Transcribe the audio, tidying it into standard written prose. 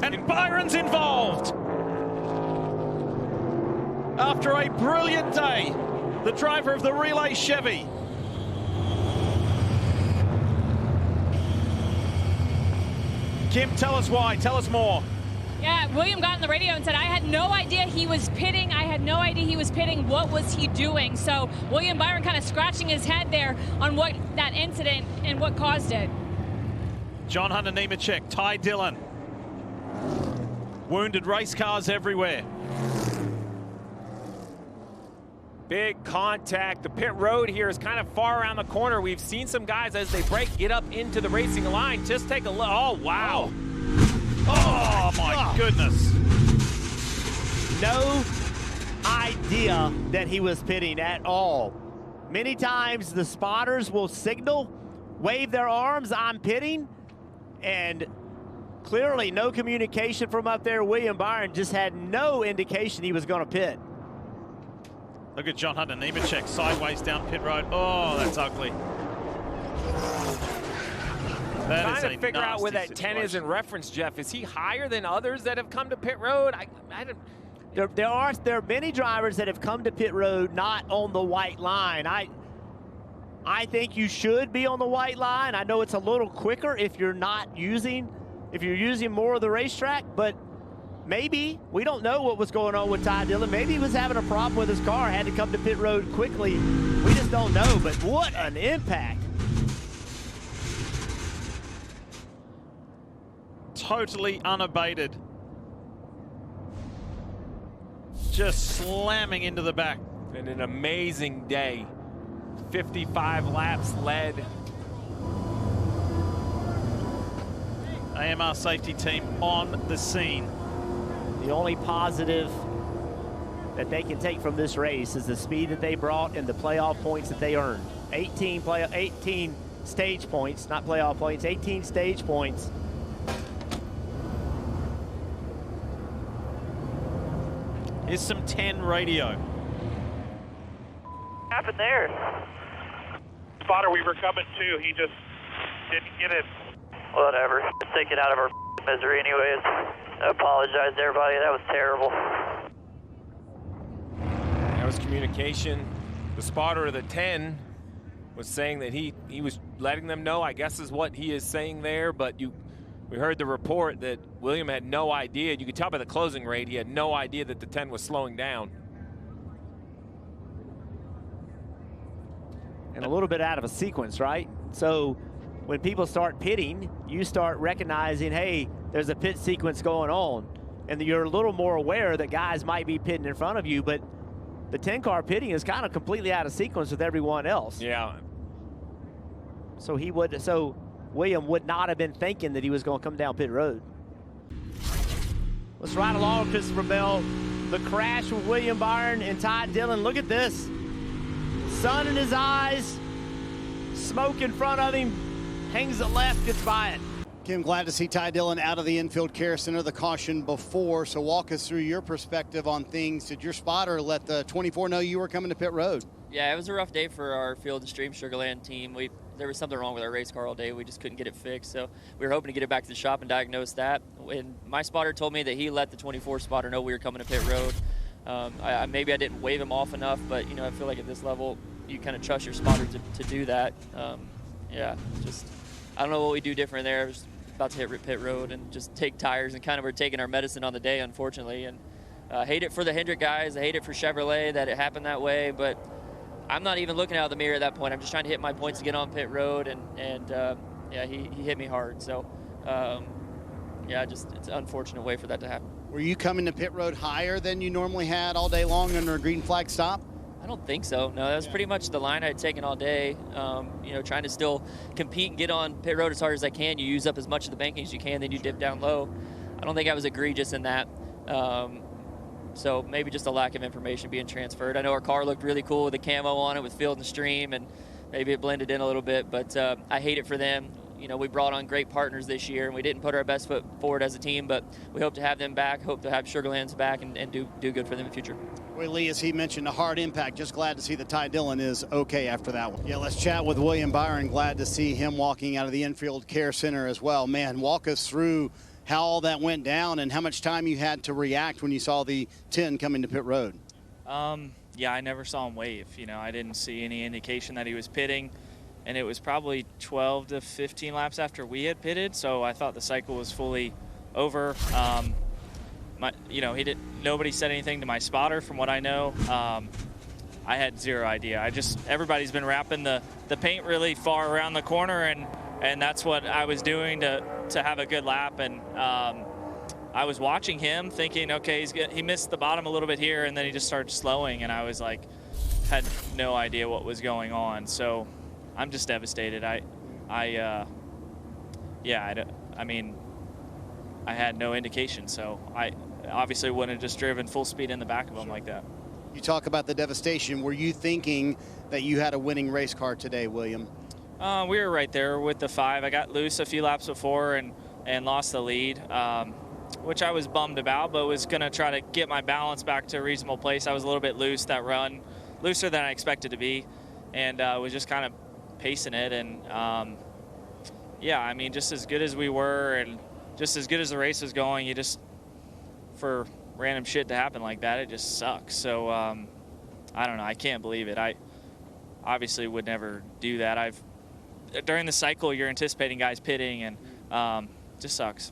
And Byron's involved. After a brilliant day, the driver of the relay Chevy. Kim, tell us why. Tell us more. Yeah, William got on the radio and said, I had no idea he was pitting. I had no idea he was pitting. What was he doing? So William Byron kind of scratching his head there on what that incident and what caused it. John Hunter Nemechek, Ty Dillon. Wounded race cars everywhere. Big contact. The pit road here is kind of far around the corner. We've seen some guys as they break get up into the racing line. Just take a look. Oh, wow. Oh, my goodness. No idea that he was pitting at all. Many times the spotters will signal, wave their arms, I'm pitting, and clearly no communication from up there. William Byron just had no indication he was going to pit. Look at John Hunter Nemechek sideways down pit road. Oh, that's ugly. That Trying is to a figure out where that nasty 10 is in situation. reference, Jeff. Is he higher than others that have come to pit road? There are many drivers that have come to pit road not on the white line. I think you should be on the white line. I know it's a little quicker if you're using more of the racetrack, but maybe, we don't know what was going on with Ty Dillon. Maybe he was having a problem with his car, had to come to pit road quickly. We just don't know, but what an impact. Totally unabated. Just slamming into the back. And an amazing day. 55 laps led. AMR safety team on the scene. The only positive that they can take from this race is the speed that they brought and the playoff points that they earned. 18 stage points, not playoff points, 18 stage points. Here's some 10 radio. Happened there? Spotter, we were coming too. He just didn't get it. Whatever. Let's take it out of our misery anyways. I apologize to everybody. That was terrible. That was communication. The spotter of the 10 was saying that he was letting them know, I guess is what he is saying there, but we heard the report that William had no idea. You could tell by the closing rate, he had no idea that the 10 was slowing down. And a little bit out of a sequence, right? So when people start pitting, you start recognizing, hey, there's a pit sequence going on. And you're a little more aware that guys might be pitting in front of you, but the 10-car pitting is kind of completely out of sequence with everyone else. Yeah. So William would not have been thinking that he was going to come down pit road. Let's ride along, Christopher Bell. The crash with William Byron and Ty Dillon. Look at this. Sun in his eyes, smoke in front of him, hangs it left, gets by it. Kim, glad to see Ty Dillon out of the infield care center, the caution before. So walk us through your perspective on things. Did your spotter let the 24 know you were coming to pit road? Yeah, it was a rough day for our Field and Stream Sugarland team. There was something wrong with our race car all day. We just couldn't get it fixed. So we were hoping to get it back to the shop and diagnose that. And my spotter told me that he let the 24 spotter know we were coming to pit road. Maybe I didn't wave him off enough, but I feel like at this level, you kind of trust your spotter to do that. Yeah, just I don't know what we do different there. Just about to hit pit road and just take tires and kind of we're taking our medicine on the day, unfortunately. And I hate it for the Hendrick guys. I hate it for Chevrolet that it happened that way, but I'm not even looking out of the mirror at that point. I'm just trying to hit my points to get on pit road, and yeah, he hit me hard. So, yeah, it's an unfortunate way for that to happen. Were you coming to pit road higher than you normally had all day long under a green flag stop? I don't think so. No, that was pretty much the line I had taken all day. Trying to still compete and get on pit road as hard as I can. You use up as much of the banking as you can, then you dip down low. I don't think I was egregious in that. So maybe just a lack of information being transferred. I know our car looked really cool with the camo on it with Field and Stream, and maybe it blended in a little bit, but I hate it for them. We brought on great partners this year, and we didn't put our best foot forward as a team, but we hope to have them back, hope to have Sugarlands back, and do good for them in the future. Well, Lee, as he mentioned, a hard impact. Just glad to see that Ty Dillon is okay after that one. Yeah, let's chat with William Byron. Glad to see him walking out of the infield care center as well. Man, walk us through how all that went down and how much time you had to react when you saw the 10 coming to pit road. Yeah, I never saw him wave. You know, I didn't see any indication that he was pitting, and it was probably 12 to 15 laps after we had pitted, so I thought the cycle was fully over. Nobody said anything to my spotter from what I know. I had zero idea. Everybody's been wrapping the paint really far around the corner, and that's what I was doing to have a good lap. And I was watching him thinking, okay, he missed the bottom a little bit here, and then he just started slowing, and I was like, had no idea what was going on. So I'm just devastated. I had no indication, so I obviously wouldn't have just driven full speed in the back of him like that. You talk about the devastation. Were you thinking that you had a winning race car today, William? We were right there with the 5. I got loose a few laps before and lost the lead, which I was bummed about, but was going to try to get my balance back to a reasonable place. I was a little bit loose that run, looser than I expected to be, and was just kind of pacing it. And, just as good as we were and just as good as the race was going, for random shit to happen like that, it just sucks. So, I don't know. I can't believe it. I obviously would never do that. During the cycle, you're anticipating guys pitting, and just sucks.